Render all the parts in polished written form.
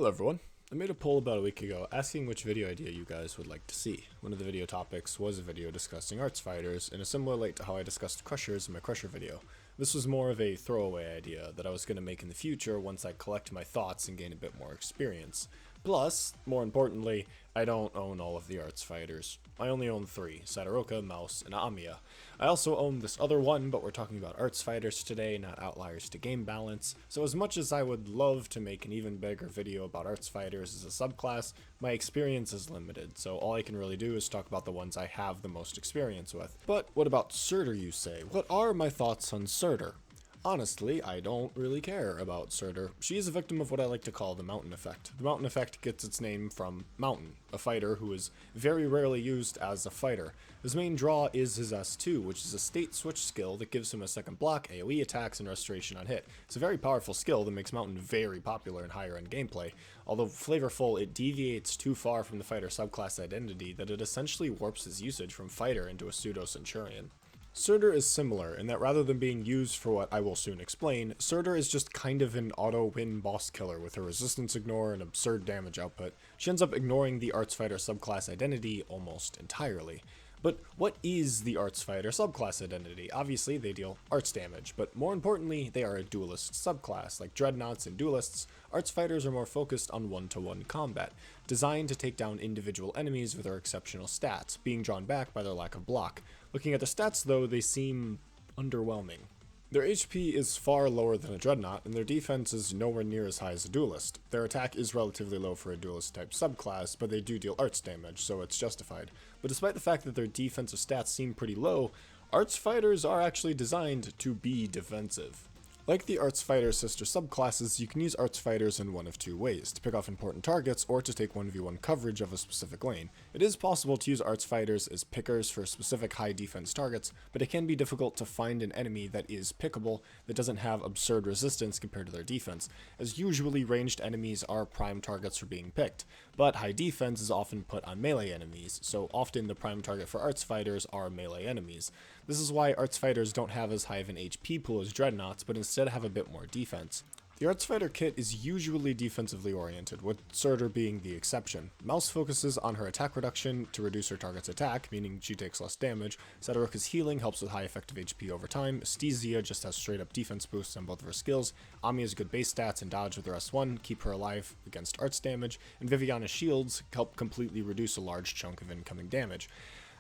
Hello everyone. I made a poll about a week ago asking which video idea you guys would like to see. One of the video topics was a video discussing arts fighters, in a similar light to how I discussed crushers in my crusher video. This was more of a throwaway idea that I was going to make in the future once I collect my thoughts and gain a bit more experience. Plus, more importantly, I don't own all of the arts fighters. I only own 3, Sadaroka, Mouse, and Amiya. I also own this other one, but we're talking about arts fighters today, not outliers to game balance. So as much as I would love to make an even bigger video about arts fighters as a subclass, my experience is limited, so all I can really do is talk about the ones I have the most experience with. But what about Surtr, you say? What are my thoughts on Surtr? Honestly, I don't really care about Surtr. She is a victim of what I like to call the mountain effect. The mountain effect gets its name from Mountain, a fighter who is very rarely used as a fighter. His main draw is his S2, which is a state switch skill that gives him a second block, AoE attacks, and restoration on hit. It's a very powerful skill that makes Mountain very popular in higher end gameplay. Although flavorful, it deviates too far from the fighter subclass identity that it essentially warps his usage from fighter into a pseudo-centurion. Surtr is similar in that rather than being used for what I will soon explain, Surtr is just kind of an auto-win boss killer with her resistance ignore and absurd damage output. She ends up ignoring the arts fighter subclass identity almost entirely. But what is the arts fighter subclass identity? Obviously, they deal arts damage, but more importantly, they are a duelist subclass. Like dreadnoughts and duelists, arts fighters are more focused on one-to-one combat, designed to take down individual enemies with their exceptional stats, being drawn back by their lack of block. Looking at the stats though, they seem underwhelming. Their HP is far lower than a dreadnought, and their defense is nowhere near as high as a duelist. Their attack is relatively low for a duelist type subclass, but they do deal arts damage, so it's justified. But despite the fact that their defensive stats seem pretty low, arts fighters are actually designed to be defensive. Like the arts fighter sister subclasses, you can use arts fighters in one of two ways, to pick off important targets or to take 1v1 coverage of a specific lane. It is possible to use arts fighters as pickers for specific high defense targets, but it can be difficult to find an enemy that is pickable that doesn't have absurd resistance compared to their defense, as usually ranged enemies are prime targets for being picked, but high defense is often put on melee enemies, so often the prime target for arts fighters are melee enemies. This is why arts fighters don't have as high of an HP pool as dreadnoughts, but instead have a bit more defense. The arts fighter kit is usually defensively oriented, with Surtr being the exception. Mouse focuses on her attack reduction to reduce her target's attack, meaning she takes less damage. Sadaroka's healing helps with high effective HP over time. Styzia just has straight up defense boosts on both of her skills. Amiya's good base stats and dodge with her S1 keep her alive against arts damage, and Viviana's shields help completely reduce a large chunk of incoming damage.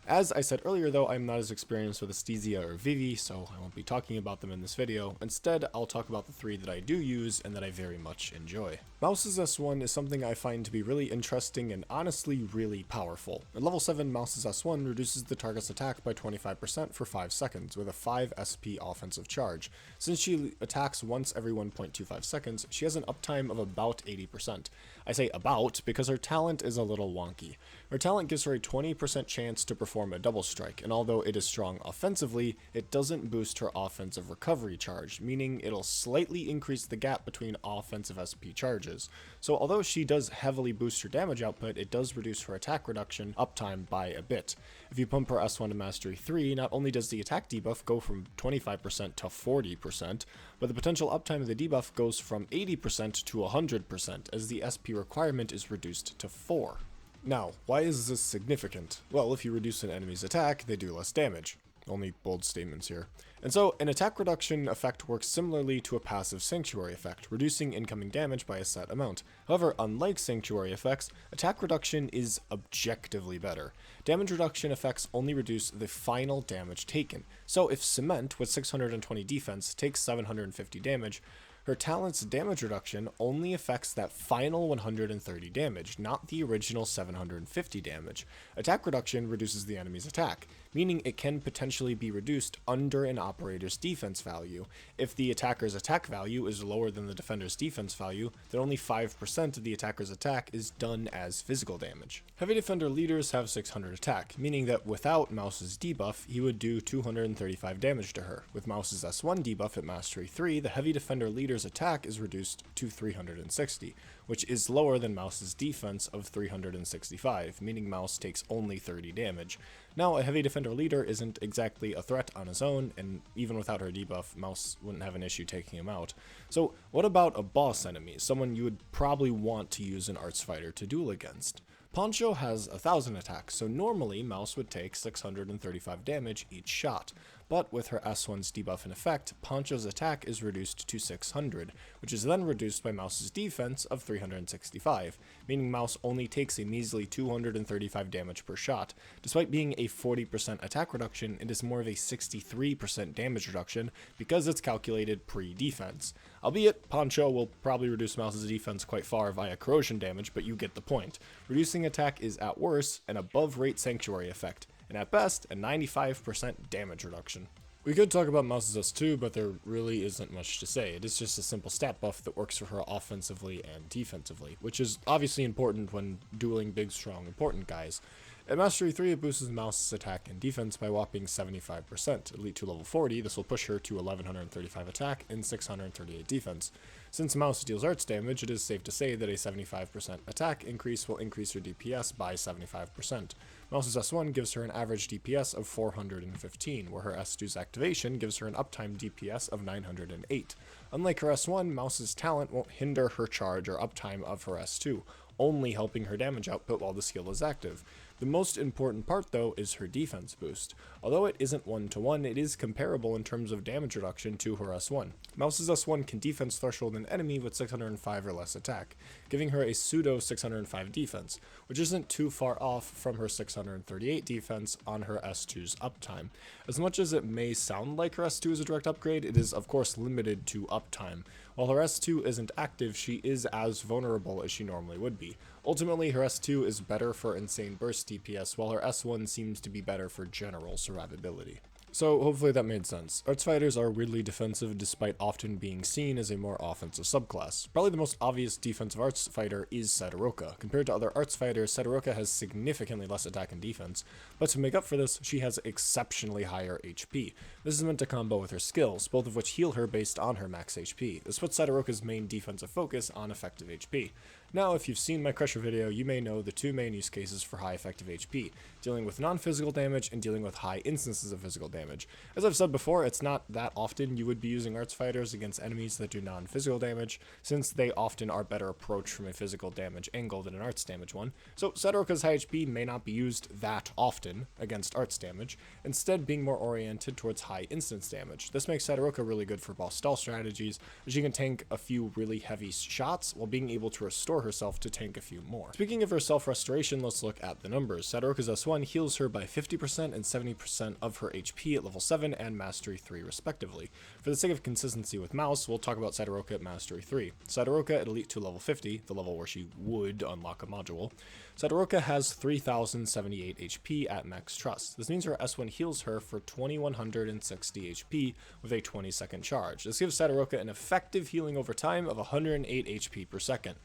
As I said earlier though, I'm not as experienced with Styzia or Vivi, so I won't be talking about them in this video. Instead, I'll talk about the 3 that I do use and that I very much enjoy. Mouse's S1 is something I find to be really interesting and honestly really powerful. At level 7, Mouse's S1 reduces the target's attack by 25% for 5 seconds with a 5 SP offensive charge. Since she attacks once every 1.25 seconds, she has an uptime of about 80%. I say about because her talent is a little wonky. Her talent gives her a 20% chance to perform a double strike, and although it is strong offensively, it doesn't boost her offensive recovery charge, meaning it'll slightly increase the gap between offensive SP charges. So although she does heavily boost her damage output, it does reduce her attack reduction uptime by a bit. If you pump her S1 to Mastery 3, not only does the attack debuff go from 25% to 40%, but the potential uptime of the debuff goes from 80% to 100%, as the SP requirement is reduced to 4. Now, why is this significant? Well, if you reduce an enemy's attack, they do less damage. Only bold statements here. And so, an attack reduction effect works similarly to a passive sanctuary effect, reducing incoming damage by a set amount. However, unlike sanctuary effects, attack reduction is objectively better. Damage reduction effects only reduce the final damage taken. So if Cement, with 620 defense, takes 750 damage, her talent's damage reduction only affects that final 130 damage, not the original 750 damage. Attack reduction reduces the enemy's attack, meaning it can potentially be reduced under an operator's defense value. If the attacker's attack value is lower than the defender's defense value, then only 5% of the attacker's attack is done as physical damage. Heavy defender leaders have 600 attack, meaning that without Mouse's debuff, he would do 235 damage to her. With Mouse's S1 debuff at Mastery 3, the heavy defender leader leader's attack is reduced to 360, which is lower than Mouse's defense of 365, meaning Mouse takes only 30 damage. Now, a heavy defender leader isn't exactly a threat on his own, and even without her debuff, Mouse wouldn't have an issue taking him out. So what about a boss enemy, someone you would probably want to use an arts fighter to duel against? Poncho has 1000 attacks, so normally Mouse would take 635 damage each shot, but with her S1's debuff in effect, Poncho's attack is reduced to 600, which is then reduced by Mouse's defense of 365, meaning Mouse only takes a measly 235 damage per shot. Despite being a 40% attack reduction, it is more of a 63% damage reduction because it's calculated pre-defense. Albeit, Poncho will probably reduce Mouse's defense quite far via corrosion damage, but you get the point. Reducing attack is at worst an above rate sanctuary effect, and at best a 95% damage reduction. We could talk about Mouse's S2, but there really isn't much to say. It is just a simple stat buff that works for her offensively and defensively, which is obviously important when dueling big, strong, important guys. At Mastery 3, it boosts Mouse's attack and defense by a whopping 75%. Elite to level 40, this will push her to 1135 attack and 638 defense. Since Mouse deals arts damage, it is safe to say that a 75% attack increase will increase her DPS by 75%. Mouse's S1 gives her an average DPS of 415, where her S2's activation gives her an uptime DPS of 908. Unlike her S1, Mouse's talent won't hinder her charge or uptime of her S2, only helping her damage output while the skill is active. The most important part, though, is her defense boost. Although it isn't one-to-one, it is comparable in terms of damage reduction to her S1. Mouse's S1 can defense threshold an enemy with 605 or less attack, giving her a pseudo 605 defense, which isn't too far off from her 638 defense on her S2's uptime. As much as it may sound like her S2 is a direct upgrade, it is of course limited to uptime. While her S2 isn't active, she is as vulnerable as she normally would be. Ultimately, her S2 is better for insane burst DPS, while her S1 seems to be better for general survivability. So hopefully that made sense. Arts fighters are weirdly defensive despite often being seen as a more offensive subclass. Probably the most obvious defensive arts fighter is Sadaroka. Compared to other arts fighters, Sadaroka has significantly less attack and defense, but to make up for this, she has exceptionally higher HP. This is meant to combo with her skills, both of which heal her based on her max HP. This puts Sadaroka's main defensive focus on effective HP. Now, if you've seen my Crusher video, you may know the two main use cases for high effective HP, dealing with non-physical damage and dealing with high instances of physical damage. As I've said before, it's not that often you would be using arts fighters against enemies that do non-physical damage, since they often are better approached from a physical damage angle than an arts damage one, so Sadaroka's high HP may not be used that often against arts damage, instead being more oriented towards high instance damage. This makes Sadaroka really good for boss stall strategies, as she can tank a few really heavy shots while being able to restore herself to tank a few more. Speaking of her self-restoration, let's look at the numbers. Sadaroka's S1 heals her by 50% and 70% of her HP at level 7 and Mastery 3 respectively. For the sake of consistency with Mouse, we'll talk about Sadaroka at Mastery 3. Sadaroka at Elite 2 level 50, the level where she would unlock a module. Sadaroka has 3078 HP at max trust. This means her S1 heals her for 2160 HP with a 20-second charge. This gives Sadaroka an effective healing over time of 108 HP per second.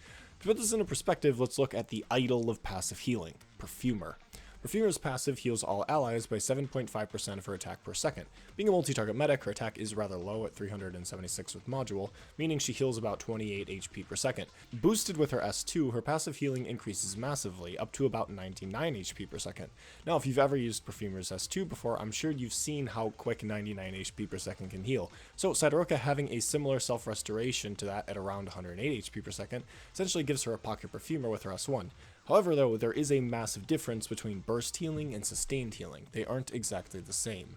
To put this into perspective, let's look at the idol of passive healing, Perfumer. Perfumer's passive heals all allies by 7.5% of her attack per second. Being a multi-target medic, her attack is rather low at 376 with module, meaning she heals about 28 HP per second. Boosted with her S2, her passive healing increases massively, up to about 99 HP per second. Now, if you've ever used Perfumer's S2 before, I'm sure you've seen how quick 99 HP per second can heal. So Sadaroka having a similar self-restoration to that at around 108 HP per second essentially gives her a pocket Perfumer with her S1. However, though, there is a massive difference between burst healing and sustained healing. They aren't exactly the same.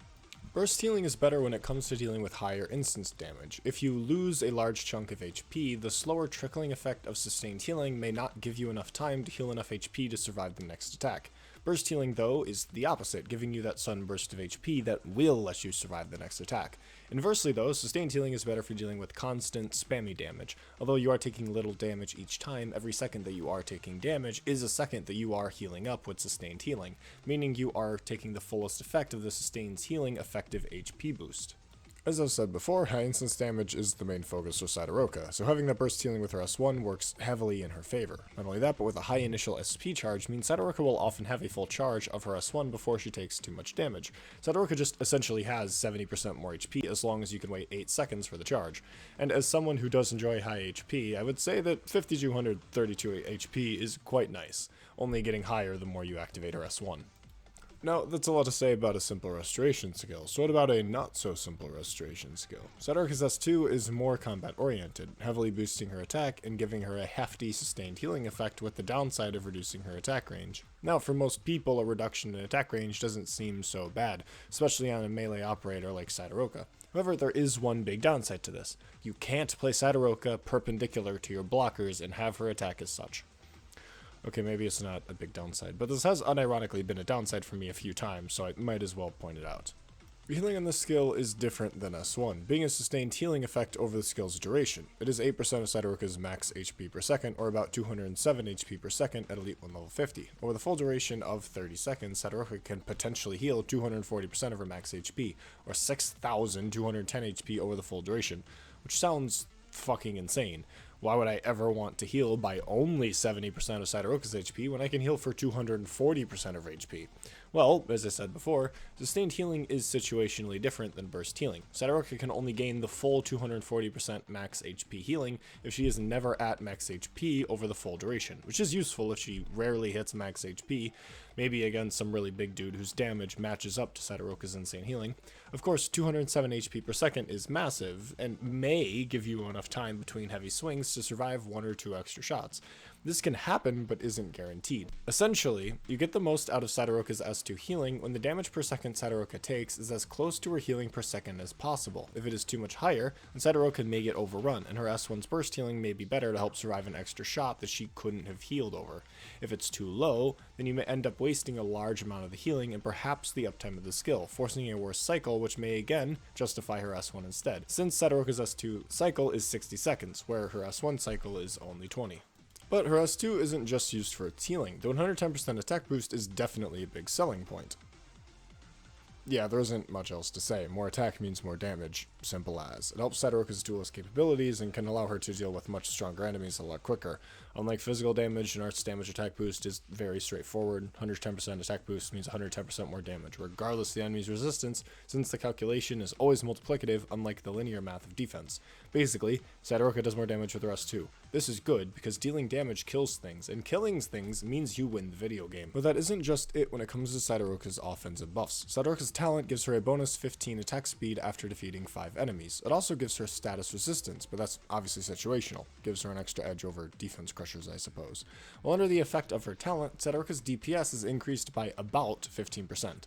Burst healing is better when it comes to dealing with higher instance damage. If you lose a large chunk of HP, the slower trickling effect of sustained healing may not give you enough time to heal enough HP to survive the next attack. Burst healing, though, is the opposite, giving you that sudden burst of HP that will let you survive the next attack. Inversely, though, sustained healing is better for dealing with constant, spammy damage. Although you are taking little damage each time, every second that you are taking damage is a second that you are healing up with sustained healing, meaning you are taking the fullest effect of the sustained healing effective HP boost. As I've said before, high instance damage is the main focus of Sadaroka, so having that burst healing with her S1 works heavily in her favor. Not only that, but with a high initial SP charge means Sadaroka will often have a full charge of her S1 before she takes too much damage. Sadaroka just essentially has 70% more HP as long as you can wait 8 seconds for the charge. And as someone who does enjoy high HP, I would say that 5232 HP is quite nice, only getting higher the more you activate her S1. Now, that's a lot to say about a simple restoration skill, so what about a not-so-simple restoration skill? Sadaroka's S2 is more combat-oriented, heavily boosting her attack and giving her a hefty sustained healing effect with the downside of reducing her attack range. Now, for most people, a reduction in attack range doesn't seem so bad, especially on a melee operator like Sadaroka. However, there is one big downside to this. You can't play Sadaroka perpendicular to your blockers and have her attack as such. Okay, maybe it's not a big downside, but this has unironically been a downside for me a few times, so I might as well point it out. Healing on this skill is different than S1, being a sustained healing effect over the skill's duration. It is 8% of Sadaroka's max HP per second, or about 207 HP per second at Elite 1 level 50. Over the full duration of 30 seconds, Sadaroka can potentially heal 240% of her max HP, or 6,210 HP over the full duration, which sounds fucking insane. Why would I ever want to heal by only 70% of Sadaroka's HP when I can heal for 240% of HP? Well, as I said before, sustained healing is situationally different than burst healing. Sadaroka can only gain the full 240% max HP healing if she is never at max HP over the full duration, which is useful if she rarely hits max HP, maybe against some really big dude whose damage matches up to Sadaroka's insane healing. Of course, 207 HP per second is massive, and may give you enough time between heavy swings to survive 1 or 2 extra shots. This can happen, but isn't guaranteed. Essentially, you get the most out of Sadaroka's S2 healing when the damage per second Sadaroka takes is as close to her healing per second as possible. If it is too much higher, then Sadaroka may get overrun, and her S1's burst healing may be better to help survive an extra shot that she couldn't have healed over. If it's too low, then you may end up wasting a large amount of the healing and perhaps the uptime of the skill, forcing a worse cycle which may again justify her S1 instead, since Sadaroka's S2 cycle is 60 seconds, where her S1 cycle is only 20. But her S2 isn't just used for its healing. The 110% attack boost is definitely a big selling point. Yeah, there isn't much else to say. More attack means more damage. Simple as. It helps Sadaroka's duelist capabilities and can allow her to deal with much stronger enemies a lot quicker. Unlike physical damage, an art's damage attack boost is very straightforward. 110% attack boost means 110% more damage, regardless of the enemy's resistance, since the calculation is always multiplicative, unlike the linear math of defense. Basically, Sadaroka does more damage with her S2. This is good, because dealing damage kills things, and killing things means you win the video game. But that isn't just it when it comes to Sadaroka's offensive buffs. Sadaroka's talent gives her a bonus 15 attack speed after defeating 5 enemies. It also gives her status resistance, but that's obviously situational. Gives her an extra edge over defense crushers, I suppose. While under the effect of her talent, Sadaroka's DPS is increased by about 15%.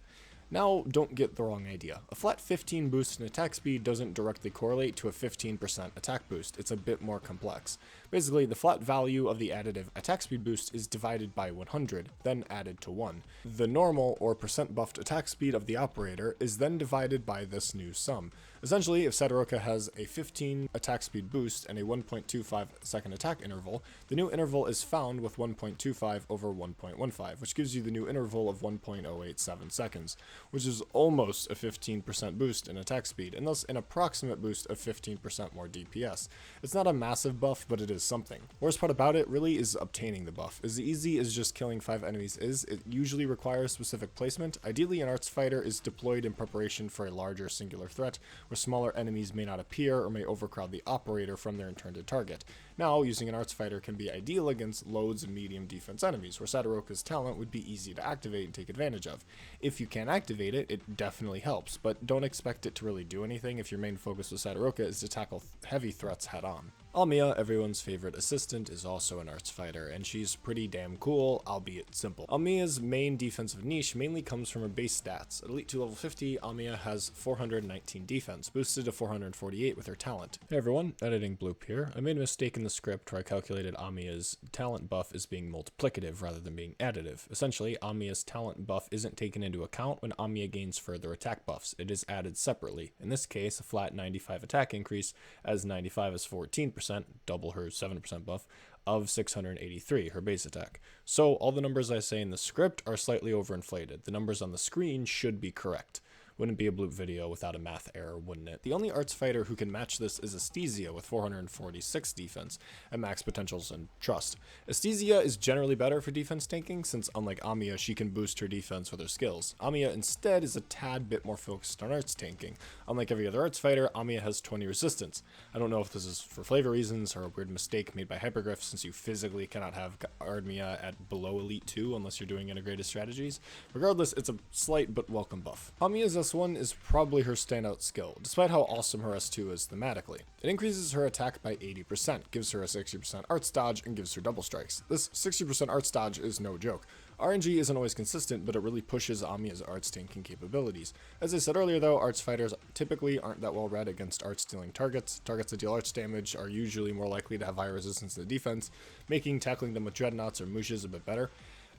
Now, don't get the wrong idea. A flat 15 boost in attack speed doesn't directly correlate to a 15% attack boost. It's a bit more complex. Basically, the flat value of the additive attack speed boost is divided by 100, then added to 1. The normal, or percent buffed attack speed of the operator is then divided by this new sum. Essentially, if Sadaroka has a 15 attack speed boost and a 1.25 second attack interval, the new interval is found with 1.25 over 1.15, which gives you the new interval of 1.087 seconds, which is almost a 15% boost in attack speed, and thus an approximate boost of 15% more DPS. It's not a massive buff, but it is something. Worst part about it really is obtaining the buff. As easy as just killing 5 enemies is, it usually requires specific placement. Ideally, an arts fighter is deployed in preparation for a larger singular threat, where smaller enemies may not appear or may overcrowd the operator from their intended target. Now, using an arts fighter can be ideal against loads of medium defense enemies, where Sadaroka's talent would be easy to activate and take advantage of. If you can activate it, it definitely helps, but don't expect it to really do anything if your main focus with Sadaroka is to tackle heavy threats head on. Amiya, everyone's favorite assistant, is also an arts fighter, and she's pretty damn cool, albeit simple. Amiya's main defensive niche mainly comes from her base stats. At Elite 2 level 50, Amiya has 419 defense, boosted to 448 with her talent. Hey everyone, editing Bloop here. I made a mistake in the script where I calculated Amiya's talent buff as being multiplicative rather than being additive. Essentially, Amiya's talent buff isn't taken into account when Amiya gains further attack buffs. It is added separately. In this case, a flat 95 attack increase, as 95 is 14%, double her 7% buff, of 683, her base attack. So all the numbers I say in the script are slightly overinflated. The numbers on the screen should be correct. Wouldn't be a bloop video without a math error, wouldn't it? The only arts fighter who can match this is Aesthesia with 446 defense and max potentials and trust. Aesthesia is generally better for defense tanking since unlike Amiya, she can boost her defense with her skills. Amiya instead is a tad bit more focused on arts tanking. Unlike every other arts fighter, Amiya has 20 resistance. I don't know if this is for flavor reasons or a weird mistake made by Hypergriff since you physically cannot have Amiya at below Elite 2 unless you're doing integrated strategies. Regardless, it's a slight but welcome buff. Amiya's S1 is probably her standout skill, despite how awesome her S2 is thematically. It increases her attack by 80%, gives her a 60% arts dodge, and gives her double strikes. This 60% arts dodge is no joke. RNG isn't always consistent, but it really pushes Amiya's arts tanking capabilities. As I said earlier though, arts fighters typically aren't that well read against arts dealing targets. Targets that deal arts damage are usually more likely to have high resistance to defense, making tackling them with dreadnoughts or mooshes a bit better.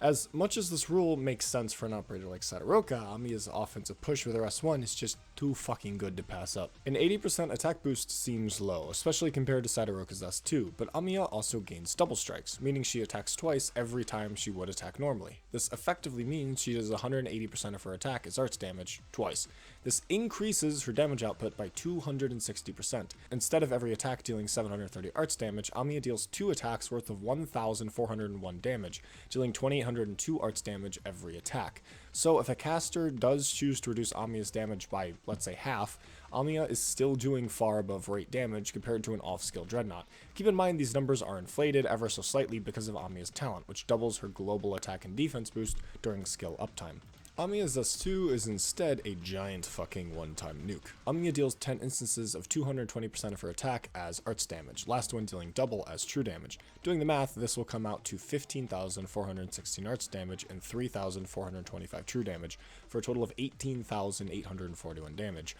As much as this rule makes sense for an operator like Sadaroka, Amiya's offensive push with her S1 is just too fucking good to pass up. An 80% attack boost seems low, especially compared to Sadaroka's S2, but Amiya also gains double strikes, meaning she attacks twice every time she would attack normally. This effectively means she does 180% of her attack as arts damage twice. This increases her damage output by 260%. Instead of every attack dealing 730 arts damage, Amiya deals 2 attacks worth of 1,401 damage, dealing 2,802 arts damage every attack. So if a caster does choose to reduce Amiya's damage by, let's say, half, Amiya is still doing far above rate damage compared to an off-skill Dreadnought. Keep in mind these numbers are inflated ever so slightly because of Amiya's talent, which doubles her global attack and defense boost during skill uptime. Amiya's S2 is instead a giant fucking one-time nuke. Amiya deals 10 instances of 220% of her attack as arts damage, last one dealing double as true damage. Doing the math, this will come out to 15,416 arts damage and 3,425 true damage, for a total of 18,841 damage.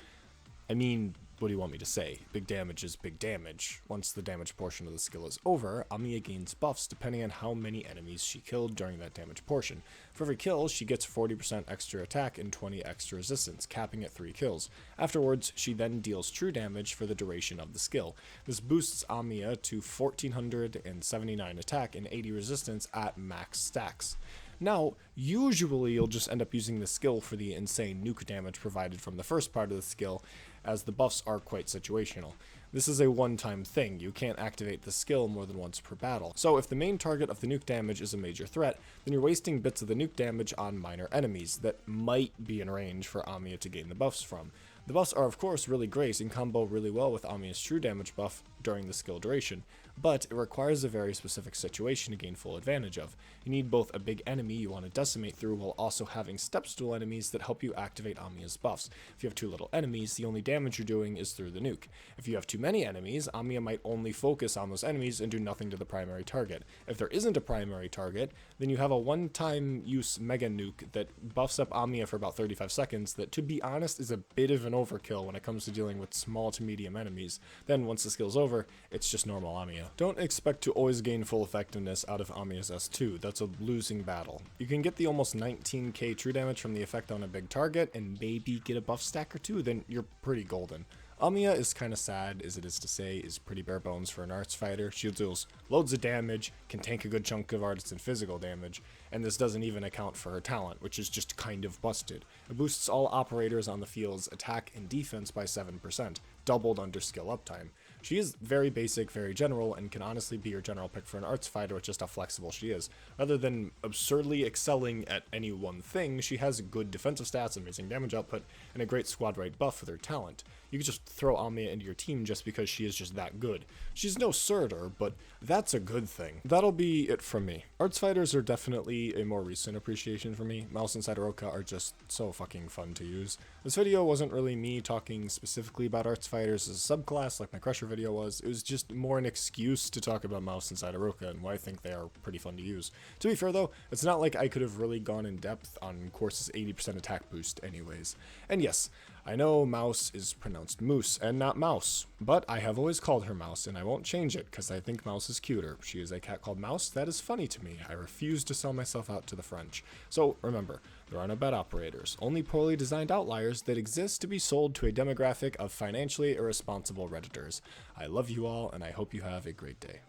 I mean, what do you want me to say? Big damage is big damage. Once the damage portion of the skill is over, Amiya gains buffs depending on how many enemies she killed during that damage portion. For every kill, she gets 40% extra attack and 20 extra resistance, capping at 3 kills. Afterwards, she then deals true damage for the duration of the skill. This boosts Amiya to 1,479 attack and 80 resistance at max stacks. Now, usually you'll just end up using the skill for the insane nuke damage provided from the first part of the skill, as the buffs are quite situational. This is a one-time thing, you can't activate the skill more than once per battle. So if the main target of the nuke damage is a major threat, then you're wasting bits of the nuke damage on minor enemies that might be in range for Amiya to gain the buffs from. The buffs are of course really great and combo really well with Amiya's true damage buff during the skill duration, but it requires a very specific situation to gain full advantage of. You need both a big enemy you want to decimate through while also having step-stool enemies that help you activate Amiya's buffs. If you have too little enemies, the only damage you're doing is through the nuke. If you have too many enemies, Amiya might only focus on those enemies and do nothing to the primary target. If there isn't a primary target, then you have a one-time use mega nuke that buffs up Amiya for about 35 seconds that, to be honest, is a bit of an overkill when it comes to dealing with small to medium enemies. Then once the skill's over, it's just normal Amiya. Don't expect to always gain full effectiveness out of Amiya's S2, that's a losing battle. You can get the almost 19k true damage from the effect on a big target and maybe get a buff stack or two, then you're pretty golden. Amiya is kinda sad, as it is to say, is pretty bare bones for an arts fighter. She deals loads of damage, can tank a good chunk of arts and physical damage, and this doesn't even account for her talent, which is just kind of busted. It boosts all operators on the field's attack and defense by 7%, doubled under skill uptime. She is very basic, very general, and can honestly be your general pick for an arts fighter with just how flexible she is. Rather than absurdly excelling at any one thing, she has good defensive stats, amazing damage output, and a great squad right buff with her talent. You could just throw Amiya into your team just because she is just that good. She's no Surtr, but that's a good thing. That'll be it from me. Arts fighters are definitely a more recent appreciation for me. Mouse and Sadaroka are just so fucking fun to use. This video wasn't really me talking specifically about arts fighters as a subclass like my Crusher video was. It was just more an excuse to talk about Mouse and Sadaroka and why I think they are pretty fun to use. To be fair though, it's not like I could have really gone in depth on Course's 80% attack boost anyways. And yes, I know Mouse is pronounced Moose and not Mouse, but I have always called her Mouse and I won't change it because I think Mouse is cuter. She is a cat called Mouse. That is funny to me. I refuse to sell myself out to the French. So remember, there are no bad operators, only poorly designed outliers that exist to be sold to a demographic of financially irresponsible Redditors. I love you all and I hope you have a great day.